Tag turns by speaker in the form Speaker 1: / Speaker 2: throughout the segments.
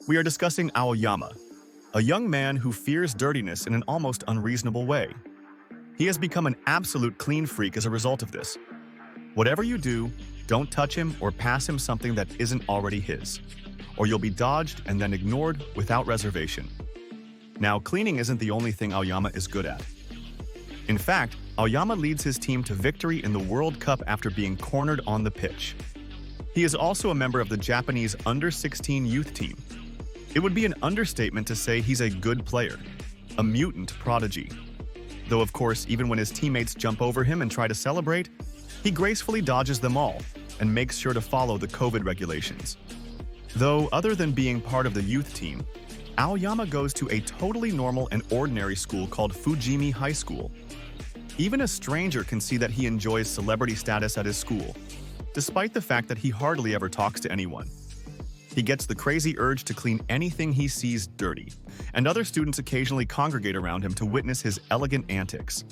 Speaker 1: We are discussing Aoyama, a young man who fears dirtiness in an almost unreasonable way. He has become an absolute clean freak as a result of this. Whatever you do, don't touch him or pass him something that isn't already his, or you'll be dodged and then ignored without reservation. Now, cleaning isn't the only thing Aoyama is good at. In fact, Aoyama leads his team to victory in the World Cup after being cornered on the pitch. He is also a member of the Japanese under-16 youth team. It would be an understatement to say he's a good player, a mutant prodigy. Though of course, even when his teammates jump over him and try to celebrate, he gracefully dodges them all and makes sure to follow the COVID regulations. Though other than being part of the youth team, Aoyama goes to a totally normal and ordinary school called Fujimi High School. Even a stranger can see that he enjoys celebrity status at his school, despite the fact that he hardly ever talks to anyone. He gets the crazy urge to clean anything he sees dirty, and other students occasionally congregate around him to witness his elegant antics.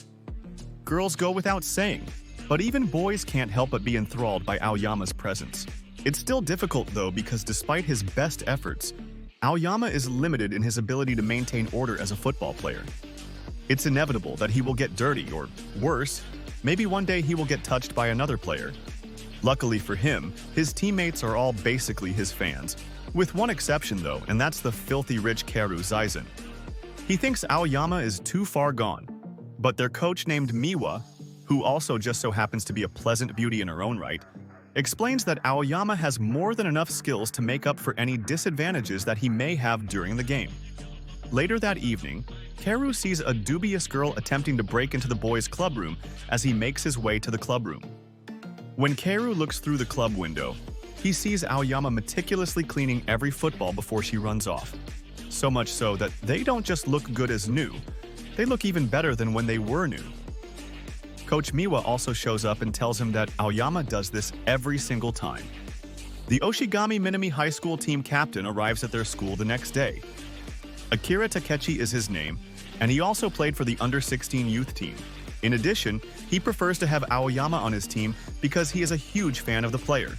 Speaker 1: Girls go without saying, but even boys can't help but be enthralled by Aoyama's presence. It's still difficult though, because despite his best efforts, Aoyama is limited in his ability to maintain order as a football player. It's inevitable that he will get dirty, or worse, maybe one day he will get touched by another player. Luckily for him, his teammates are all basically his fans, with one exception though, and that's the filthy rich Kaoru Zaisen. He thinks Aoyama is too far gone, but their coach named Miwa, who also just so happens to be a pleasant beauty in her own right, explains that Aoyama has more than enough skills to make up for any disadvantages that he may have during the game. Later that evening, Kaoru sees a dubious girl attempting to break into the boys' clubroom as he makes his way to the clubroom. When Kaoru looks through the club window, he sees Aoyama meticulously cleaning every football before she runs off. So much so that they don't just look good as new, they look even better than when they were new. Coach Miwa also shows up and tells him that Aoyama does this every single time. The Oshigami Minami High School team captain arrives at their school the next day. Akira Takechi is his name, and he also played for the under-16 youth team. In addition, he prefers to have Aoyama on his team because he is a huge fan of the player.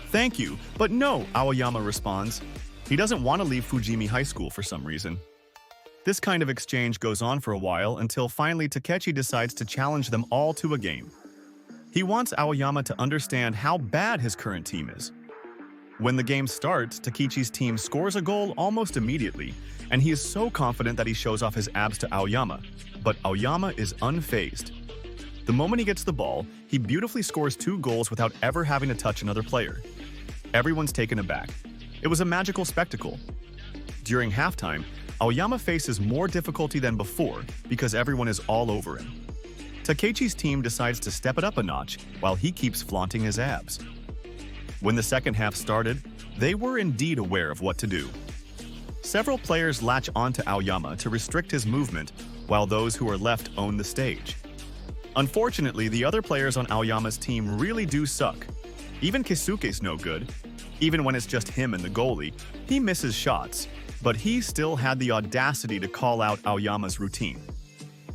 Speaker 1: "Thank you, but no," Aoyama responds. He doesn't want to leave Fujimi High School for some reason. This kind of exchange goes on for a while until finally Takechi decides to challenge them all to a game. He wants Aoyama to understand how bad his current team is. When the game starts, Takechi's team scores a goal almost immediately, and he is so confident that he shows off his abs to Aoyama, but Aoyama is unfazed. The moment he gets the ball, he beautifully scores 2 goals without ever having to touch another player. Everyone's taken aback. It was a magical spectacle. During halftime, Aoyama faces more difficulty than before because everyone is all over him. Takechi's team decides to step it up a notch while he keeps flaunting his abs. When the second half started, they were indeed aware of what to do. Several players latch onto Aoyama to restrict his movement, while those who are left own the stage. Unfortunately, the other players on Aoyama's team really do suck. Even Keisuke's no good. Even when it's just him and the goalie, he misses shots, but he still had the audacity to call out Aoyama's routine.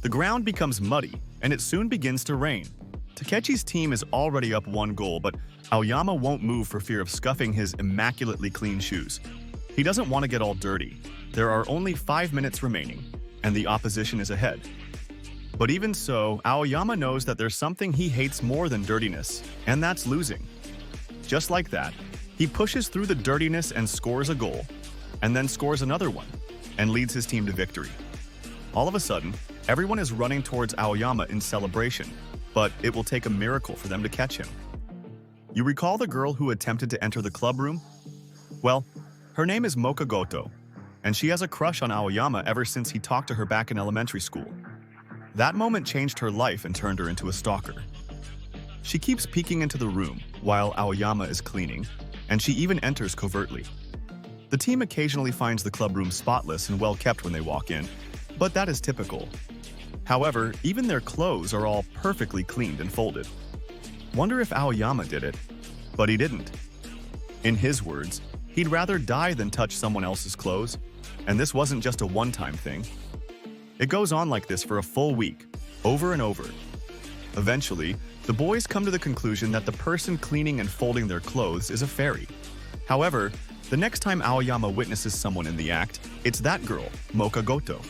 Speaker 1: The ground becomes muddy, and it soon begins to rain. Takechi's team is already up 1 goal, but Aoyama won't move for fear of scuffing his immaculately clean shoes. He doesn't want to get all dirty. There are only 5 minutes remaining, and the opposition is ahead. But even so, Aoyama knows that there's something he hates more than dirtiness, and that's losing. Just like that, he pushes through the dirtiness and scores a goal, and then scores another one, and leads his team to victory. All of a sudden, everyone is running towards Aoyama in celebration, but it will take a miracle for them to catch him. You recall the girl who attempted to enter the clubroom? Well, her name is Moka Goto, and she has a crush on Aoyama ever since he talked to her back in elementary school. That moment changed her life and turned her into a stalker. She keeps peeking into the room while Aoyama is cleaning, and she even enters covertly. The team occasionally finds the clubroom spotless and well-kept when they walk in, but that is typical. However, even their clothes are all perfectly cleaned and folded. Wonder if Aoyama did it, but he didn't. In his words, he'd rather die than touch someone else's clothes, and this wasn't just a one-time thing. It goes on like this for a full week, over and over. Eventually, the boys come to the conclusion that the person cleaning and folding their clothes is a fairy. However, The next time Aoyama witnesses someone in the act, it's that girl, Mocha Goto.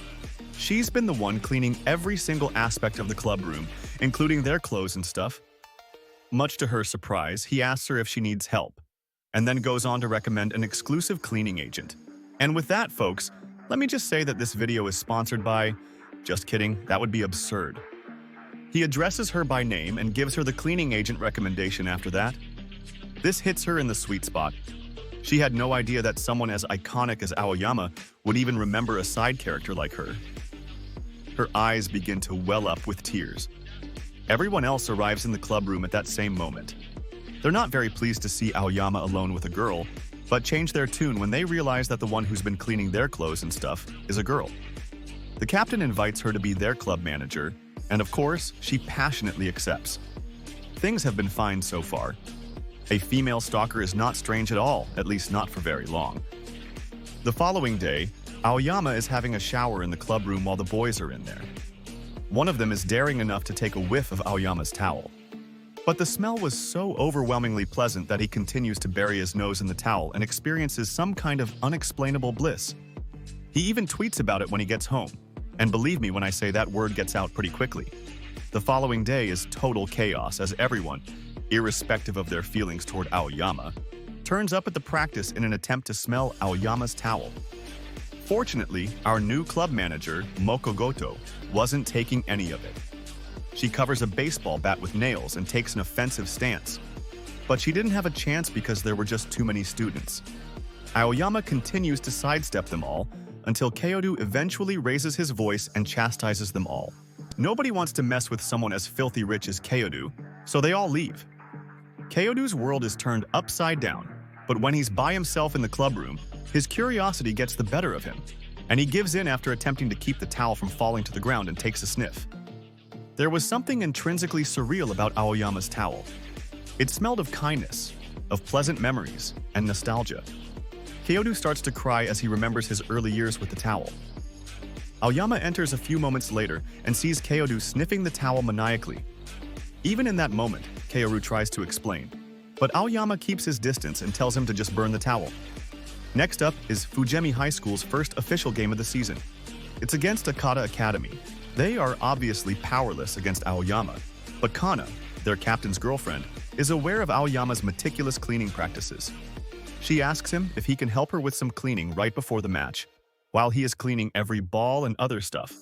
Speaker 1: She's been the one cleaning every single aspect of the club room, including their clothes and stuff. Much to her surprise, he asks her if she needs help, and then goes on to recommend an exclusive cleaning agent. And with that, folks, let me just say that this video is sponsored by… Just kidding, that would be absurd. He addresses her by name and gives her the cleaning agent recommendation after that. This hits her in the sweet spot. She had no idea that someone as iconic as Aoyama would even remember a side character like her. Her eyes begin to well up with tears. Everyone else arrives in the club room at that same moment. They're not very pleased to see Aoyama alone with a girl, but change their tune when they realize that the one who's been cleaning their clothes and stuff is a girl. The captain invites her to be their club manager, and of course, she passionately accepts. Things have been fine so far. A female stalker is not strange at all, at least not for very long. The following day, Aoyama is having a shower in the club room while the boys are in there. One of them is daring enough to take a whiff of Aoyama's towel. But the smell was so overwhelmingly pleasant that he continues to bury his nose in the towel and experiences some kind of unexplainable bliss. He even tweets about it when he gets home. And believe me when I say that word gets out pretty quickly. The following day is total chaos as everyone, irrespective of their feelings toward Aoyama, turns up at the practice in an attempt to smell Aoyama's towel. Fortunately, our new club manager, Mocha Goto, wasn't taking any of it. She covers a baseball bat with nails and takes an offensive stance. But she didn't have a chance because there were just too many students. Aoyama continues to sidestep them all, until Kyodo eventually raises his voice and chastises them all. Nobody wants to mess with someone as filthy rich as Kyodo, so they all leave. Kyodo's world is turned upside down, but when he's by himself in the club room, his curiosity gets the better of him, and he gives in after attempting to keep the towel from falling to the ground and takes a sniff. There was something intrinsically surreal about Aoyama's towel. It smelled of kindness, of pleasant memories, and nostalgia. Kyodo starts to cry as he remembers his early years with the towel. Aoyama enters a few moments later and sees Kyodo sniffing the towel maniacally. Even in that moment, Kyodo tries to explain, but Aoyama keeps his distance and tells him to just burn the towel. Next up is Fujimi High School's first official game of the season. It's against Akata Academy. They are obviously powerless against Aoyama, but Kana, their captain's girlfriend, is aware of Aoyama's meticulous cleaning practices. She asks him if he can help her with some cleaning right before the match, while he is cleaning every ball and other stuff.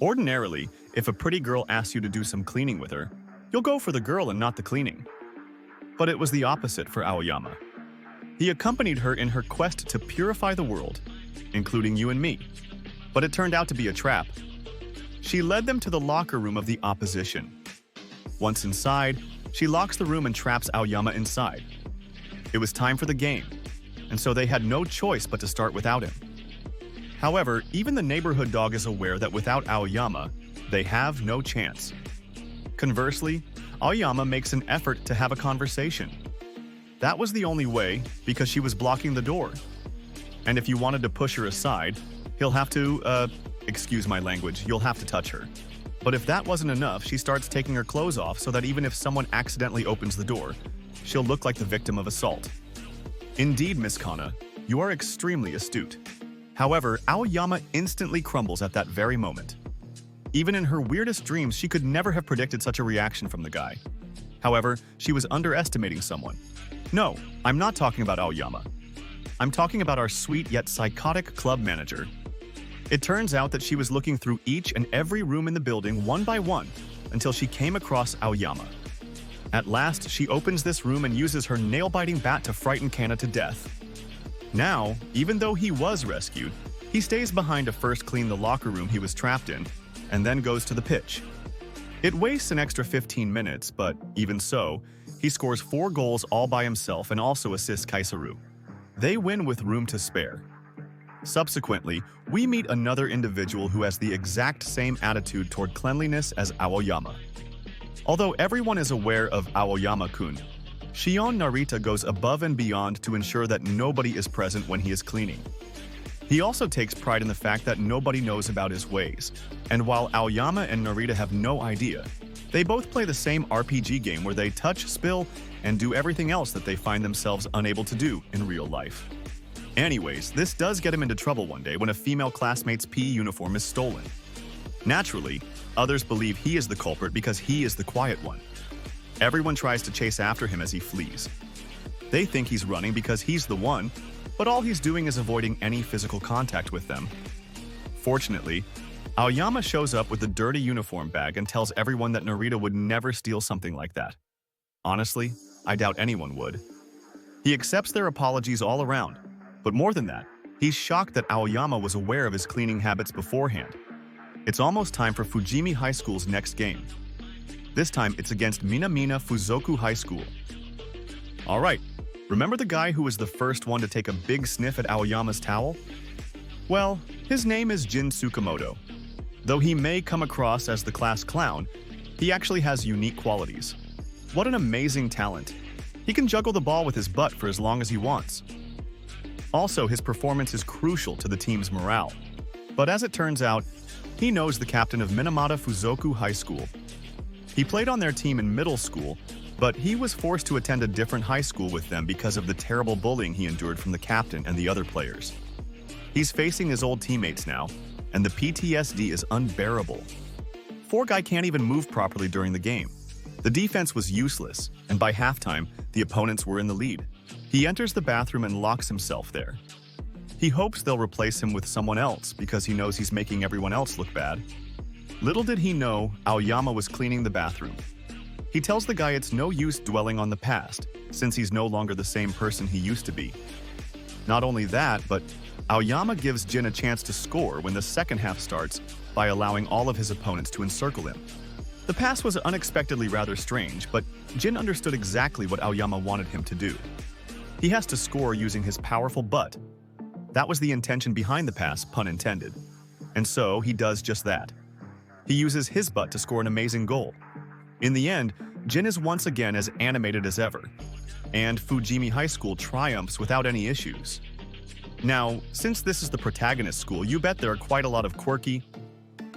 Speaker 1: Ordinarily, if a pretty girl asks you to do some cleaning with her, you'll go for the girl and not the cleaning. But it was the opposite for Aoyama. He accompanied her in her quest to purify the world, including you and me. But it turned out to be a trap. She led them to the locker room of the opposition. Once inside, she locks the room and traps Aoyama inside. It was time for the game, and so they had no choice but to start without him. However, even the neighborhood dog is aware that without Aoyama, they have no chance. Conversely, Aoyama makes an effort to have a conversation. That was the only way because she was blocking the door. And if you wanted to push her aside, he'll have to, excuse my language, you'll have to touch her. But if that wasn't enough, she starts taking her clothes off so that even if someone accidentally opens the door, she'll look like the victim of assault. Indeed, Miss Kana, you are extremely astute. However, Aoyama instantly crumbles at that very moment. Even in her weirdest dreams, she could never have predicted such a reaction from the guy. However, she was underestimating someone. No, I'm not talking about Aoyama. I'm talking about our sweet yet psychotic club manager. It turns out that she was looking through each and every room in the building one by one until she came across Aoyama. At last, she opens this room and uses her nail-biting bat to frighten Kana to death. Now, even though he was rescued, he stays behind to first clean the locker room he was trapped in, and then goes to the pitch. It wastes an extra 15 minutes, but even so, he scores 4 goals all by himself and also assists Kaisaru. They win with room to spare. Subsequently, we meet another individual who has the exact same attitude toward cleanliness as Aoyama. Although everyone is aware of Aoyama-kun, Shion Narita goes above and beyond to ensure that nobody is present when he is cleaning. He also takes pride in the fact that nobody knows about his ways, and while Aoyama and Narita have no idea, they both play the same RPG game where they touch, spill, and do everything else that they find themselves unable to do in real life. Anyways, this does get him into trouble one day when a female classmate's PE uniform is stolen. Naturally, others believe he is the culprit because he is the quiet one. Everyone tries to chase after him as he flees. They think he's running because he's the one, but all he's doing is avoiding any physical contact with them. Fortunately, Aoyama shows up with a dirty uniform bag and tells everyone that Narita would never steal something like that. Honestly, I doubt anyone would. He accepts their apologies all around, but more than that, he's shocked that Aoyama was aware of his cleaning habits beforehand. It's almost time for Fujimi High School's next game. This time, it's against Minamina Fuzoku High School. Alright, remember the guy who was the first one to take a big sniff at Aoyama's towel? Well, his name is Jin Tsukamoto. Though he may come across as the class clown, he actually has unique qualities. What an amazing talent. He can juggle the ball with his butt for as long as he wants. Also, his performance is crucial to the team's morale. But as it turns out, he knows the captain of Minamata Fuzoku High School. He played on their team in middle school, but he was forced to attend a different high school with them because of the terrible bullying he endured from the captain and the other players. He's facing his old teammates now, and the PTSD is unbearable. Poor guy can't even move properly during the game. The defense was useless, and by halftime, the opponents were in the lead. He enters the bathroom and locks himself there. He hopes they'll replace him with someone else because he knows he's making everyone else look bad. Little did he know, Aoyama was cleaning the bathroom. He tells the guy it's no use dwelling on the past, since he's no longer the same person he used to be. Not only that, but Aoyama gives Jin a chance to score when the second half starts by allowing all of his opponents to encircle him. The pass was unexpectedly rather strange, but Jin understood exactly what Aoyama wanted him to do. He has to score using his powerful butt. That was the intention behind the pass, pun intended. And so, he does just that. He uses his butt to score an amazing goal. In the end, Jin is once again as animated as ever, and Fujimi High School triumphs without any issues. Now, since this is the protagonist school, you bet there are quite a lot of quirky.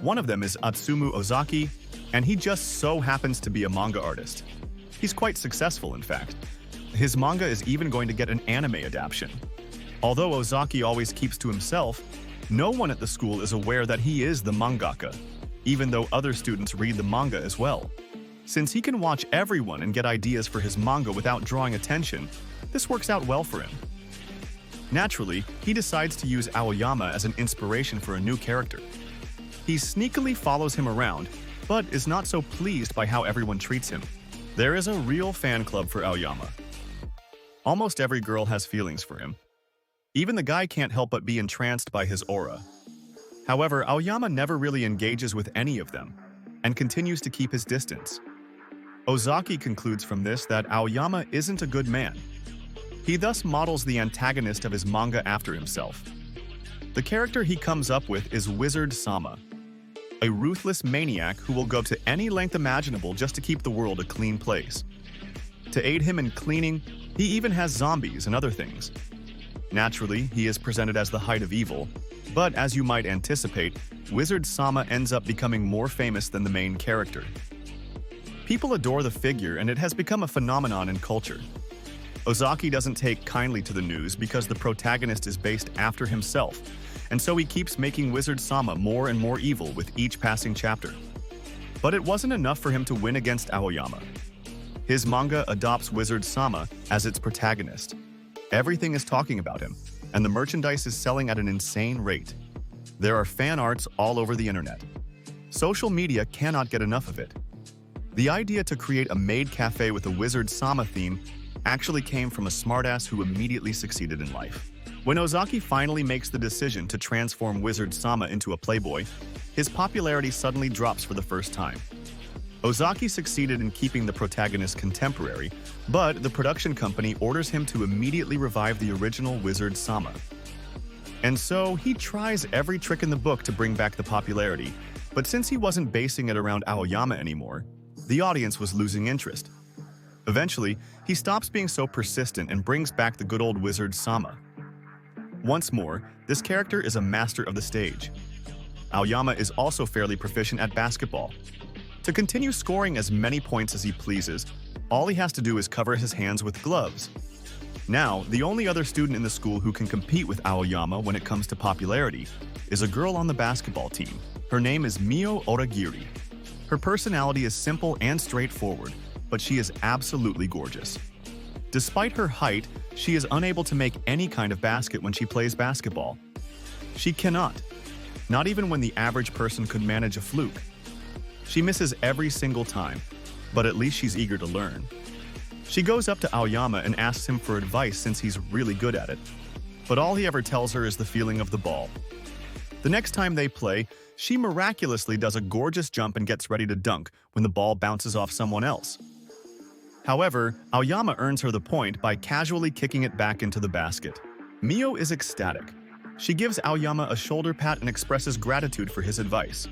Speaker 1: One of them is Atsumu Ozaki, and he just so happens to be a manga artist. He's quite successful, in fact. His manga is even going to get an anime adaptation. Although Ozaki always keeps to himself, no one at the school is aware that he is the mangaka, even though other students read the manga as well. Since he can watch everyone and get ideas for his manga without drawing attention, this works out well for him. Naturally, he decides to use Aoyama as an inspiration for a new character. He sneakily follows him around, but is not so pleased by how everyone treats him. There is a real fan club for Aoyama. Almost every girl has feelings for him. Even the guy can't help but be entranced by his aura. However, Aoyama never really engages with any of them, and continues to keep his distance. Ozaki concludes from this that Aoyama isn't a good man. He thus models the antagonist of his manga after himself. The character he comes up with is Wizard Sama, a ruthless maniac who will go to any length imaginable just to keep the world a clean place. To aid him in cleaning, he even has zombies and other things. Naturally, he is presented as the height of evil, but as you might anticipate, Wizard Sama ends up becoming more famous than the main character. People adore the figure, and it has become a phenomenon in culture. Ozaki doesn't take kindly to the news because the protagonist is based after himself, and so he keeps making Wizard Sama more and more evil with each passing chapter. But it wasn't enough for him to win against Aoyama. His manga adopts Wizard Sama as its protagonist. Everything is talking about him, and the merchandise is selling at an insane rate. There are fan arts all over the internet. Social media cannot get enough of it. The idea to create a maid cafe with a Wizard Sama theme actually came from a smartass who immediately succeeded in life. When Ozaki finally makes the decision to transform Wizard Sama into a playboy, his popularity suddenly drops for the first time. Ozaki succeeded in keeping the protagonist contemporary, but the production company orders him to immediately revive the original Wizard Sama. And so he tries every trick in the book to bring back the popularity, but since he wasn't basing it around Aoyama anymore, the audience was losing interest. Eventually, he stops being so persistent and brings back the good old Wizard Sama. Once more, this character is a master of the stage. Aoyama is also fairly proficient at basketball. To continue scoring as many points as he pleases, all he has to do is cover his hands with gloves. Now, the only other student in the school who can compete with Aoyama when it comes to popularity is a girl on the basketball team. Her name is Mio Oragiri. Her personality is simple and straightforward, but she is absolutely gorgeous. Despite her height, she is unable to make any kind of basket when she plays basketball. She cannot, not even when the average person could manage a fluke. She misses every single time, but at least she's eager to learn. She goes up to Aoyama and asks him for advice since he's really good at it, but all he ever tells her is the feeling of the ball. The next time they play, she miraculously does a gorgeous jump and gets ready to dunk when the ball bounces off someone else. However, Aoyama earns her the point by casually kicking it back into the basket. Mio is ecstatic. She gives Aoyama a shoulder pat and expresses gratitude for his advice.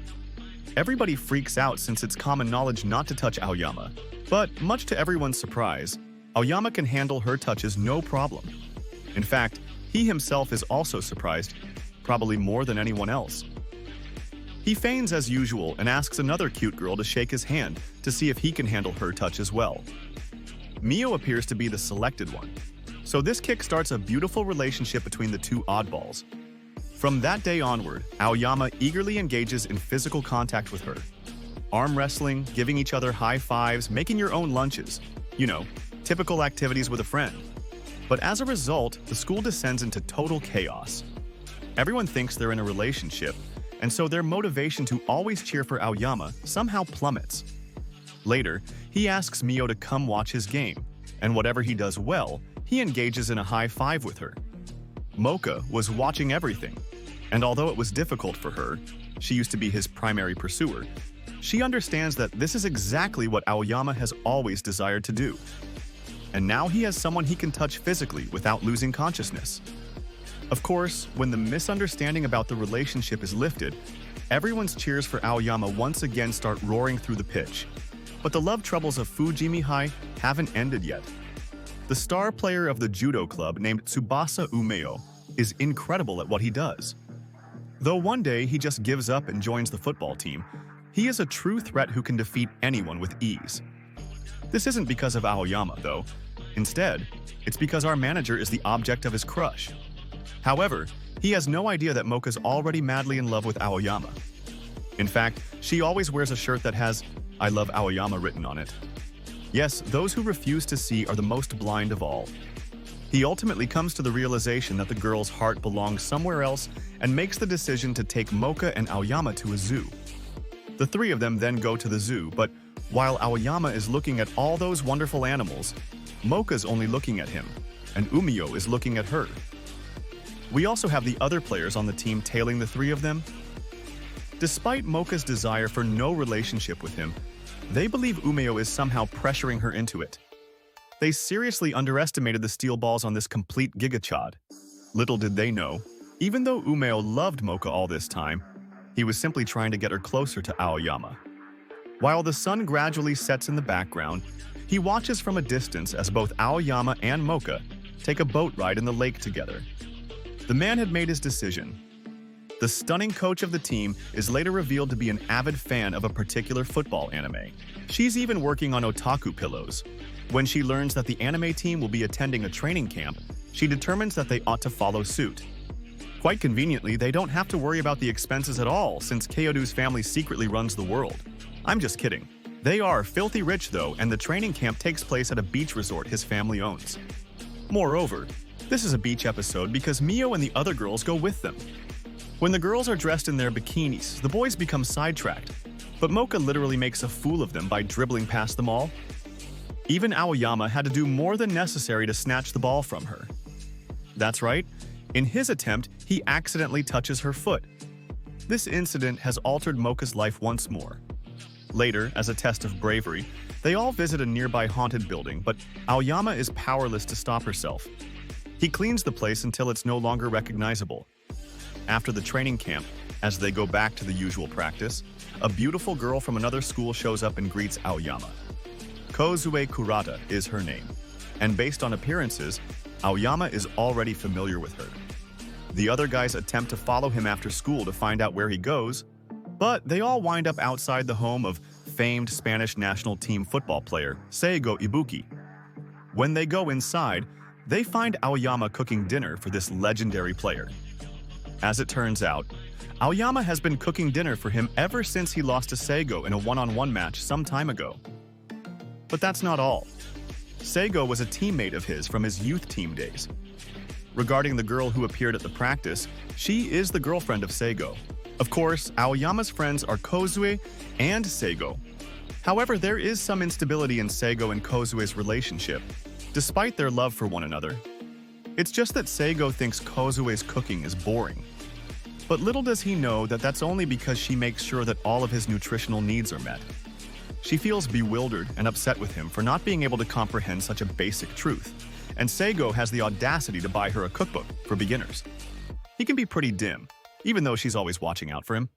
Speaker 1: Everybody freaks out since it's common knowledge not to touch Aoyama, but much to everyone's surprise, Aoyama can handle her touches no problem. In fact, he himself is also surprised, probably more than anyone else. He feigns as usual and asks another cute girl to shake his hand to see if he can handle her touch as well. Mio appears to be the selected one, so this kick-starts a beautiful relationship between the two oddballs. From that day onward, Aoyama eagerly engages in physical contact with her. Arm wrestling, giving each other high fives, making your own lunches. You know, typical activities with a friend. But as a result, the school descends into total chaos. Everyone thinks they're in a relationship, and so their motivation to always cheer for Aoyama somehow plummets. Later, he asks Mio to come watch his game, and whatever he does well, he engages in a high five with her. Mocha was watching everything, and although it was difficult for her, she used to be his primary pursuer, she understands that this is exactly what Aoyama has always desired to do. And now he has someone he can touch physically without losing consciousness. Of course, when the misunderstanding about the relationship is lifted, everyone's cheers for Aoyama once again start roaring through the pitch. But the love troubles of Fujimi High haven't ended yet. The star player of the judo club named Tsubasa Umeo is incredible at what he does. Though one day he just gives up and joins the football team, he is a true threat who can defeat anyone with ease. This isn't because of Aoyama, though. Instead, it's because our manager is the object of his crush. However, he has no idea that Mocha's already madly in love with Aoyama. In fact, she always wears a shirt that has "I love Aoyama" written on it. Yes, those who refuse to see are the most blind of all. He ultimately comes to the realization that the girl's heart belongs somewhere else and makes the decision to take Mocha and Aoyama to a zoo. The three of them then go to the zoo, but while Aoyama is looking at all those wonderful animals, Mocha's only looking at him, and Umio is looking at her. We also have the other players on the team tailing the three of them. Despite Mocha's desire for no relationship with him, they believe Umeo is somehow pressuring her into it. They seriously underestimated the steel balls on this complete gigachad. Little did they know, even though Umeo loved Mocha all this time, he was simply trying to get her closer to Aoyama. While the sun gradually sets in the background, he watches from a distance as both Aoyama and Mocha take a boat ride in the lake together. The man had made his decision. The stunning coach of the team is later revealed to be an avid fan of a particular football anime. She's even working on otaku pillows. When she learns that the anime team will be attending a training camp, she determines that they ought to follow suit. Quite conveniently, they don't have to worry about the expenses at all since Kyodo's family secretly runs the world. I'm just kidding. They are filthy rich though, and the training camp takes place at a beach resort his family owns. Moreover, this is a beach episode because Mio and the other girls go with them. When the girls are dressed in their bikinis, the boys become sidetracked, but Mocha literally makes a fool of them by dribbling past them all. Even Aoyama had to do more than necessary to snatch the ball from her. That's right, in his attempt, he accidentally touches her foot. This incident has altered Mocha's life once more. Later, as a test of bravery, they all visit a nearby haunted building, but Aoyama is powerless to stop herself. He cleans the place until it's no longer recognizable. After the training camp, as they go back to the usual practice, a beautiful girl from another school shows up and greets Aoyama. Kozue Kurata is her name, and based on appearances, Aoyama is already familiar with her. The other guys attempt to follow him after school to find out where he goes, but they all wind up outside the home of famed Spanish national team football player Seigo Ibuki. When they go inside, They find Aoyama cooking dinner for this legendary player. As it turns out, Aoyama has been cooking dinner for him ever since he lost to Seigo in a one-on-one match some time ago. But that's not all. Seigo was a teammate of his from his youth team days. Regarding the girl who appeared at the practice, she is the girlfriend of Seigo. Of course, Aoyama's friends are Kozue and Seigo. However, there is some instability in Seigo and Kozue's relationship, despite their love for one another. It's just that Seigo thinks Kozue's cooking is boring. But little does he know that that's only because she makes sure that all of his nutritional needs are met. She feels bewildered and upset with him for not being able to comprehend such a basic truth, and Seigo has the audacity to buy her a cookbook for beginners. He can be pretty dim, even though she's always watching out for him.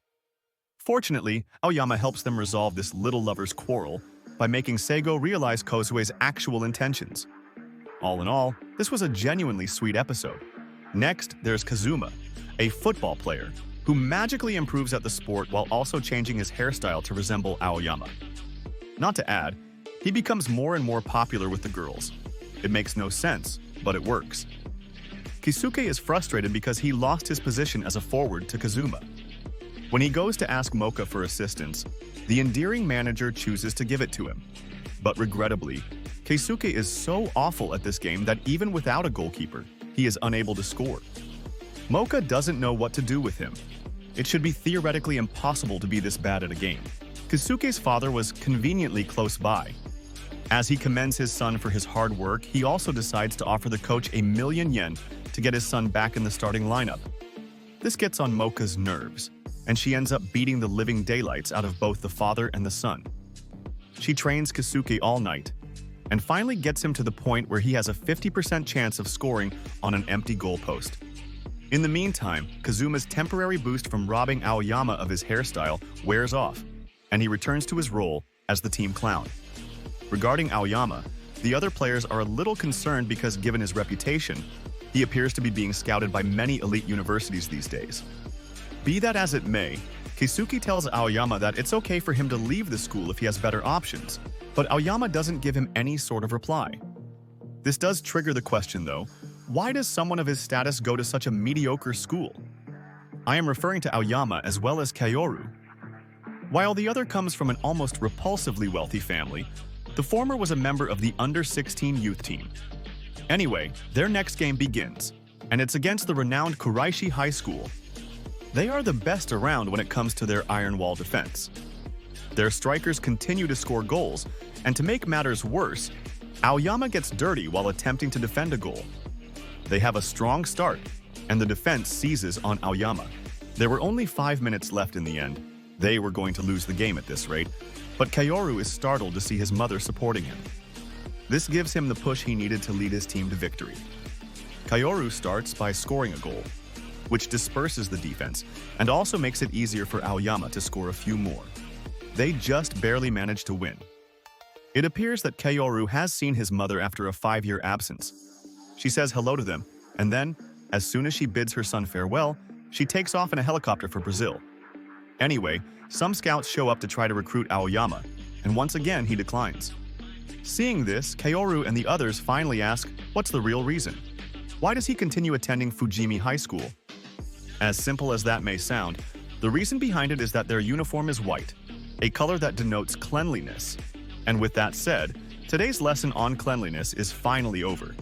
Speaker 1: Fortunately, Aoyama helps them resolve this little lover's quarrel by making Seigo realize Kozue's actual intentions. All in all, this was a genuinely sweet episode. Next, there's Kazuma, a football player who magically improves at the sport while also changing his hairstyle to resemble Aoyama. Not to add, he becomes more and more popular with the girls. It makes no sense, but it works. Kisuke is frustrated because he lost his position as a forward to Kazuma. When he goes to ask Mocha for assistance, the endearing manager chooses to give it to him. But regrettably, Keisuke is so awful at this game that even without a goalkeeper, he is unable to score. Mocha doesn't know what to do with him. It should be theoretically impossible to be this bad at a game. Keisuke's father was conveniently close by. As he commends his son for his hard work, he also decides to offer the coach $1,000,000 to get his son back in the starting lineup. This gets on Mocha's nerves, and she ends up beating the living daylights out of both the father and the son. She trains Keisuke all night, and finally gets him to the point where he has a 50% chance of scoring on an empty goalpost. In the meantime, Kazuma's temporary boost from robbing Aoyama of his hairstyle wears off, and he returns to his role as the team clown. Regarding Aoyama, the other players are a little concerned because given his reputation, he appears to be being scouted by many elite universities these days. Be that as it may, Keisuke tells Aoyama that it's okay for him to leave the school if he has better options, but Aoyama doesn't give him any sort of reply. This does trigger the question though, why does someone of his status go to such a mediocre school? I am referring to Aoyama as well as Kaoru. While the other comes from an almost repulsively wealthy family, the former was a member of the under-16 youth team. Anyway, their next game begins, and it's against the renowned Kuraishi High School. They are the best around when it comes to their iron wall defense. Their strikers continue to score goals, and to make matters worse, Aoyama gets dirty while attempting to defend a goal. They have a strong start, and the defense seizes on Aoyama. There were only 5 minutes left in the end. They were going to lose the game at this rate, but Kaoru is startled to see his mother supporting him. This gives him the push he needed to lead his team to victory. Kaoru starts by scoring a goal, which disperses the defense and also makes it easier for Aoyama to score a few more. They just barely manage to win. It appears that Kaoru has seen his mother after a 5-year absence. She says hello to them, and then, as soon as she bids her son farewell, she takes off in a helicopter for Brazil. Anyway, some scouts show up to try to recruit Aoyama, and once again he declines. Seeing this, Kaoru and the others finally ask, what's the real reason? Why does he continue attending Fujimi High School? As simple as that may sound, the reason behind it is that their uniform is white, a color that denotes cleanliness. And with that said, today's lesson on cleanliness is finally over.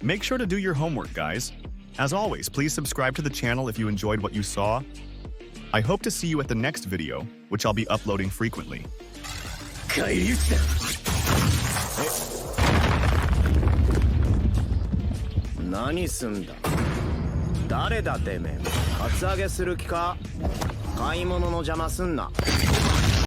Speaker 1: Make sure to do your homework, guys. As always, please subscribe to the channel if you enjoyed what you saw. I hope to see you at the next video, which I'll be uploading frequently.
Speaker 2: 何すんだ誰だてめえカツアゲする気か買い物の邪魔すんな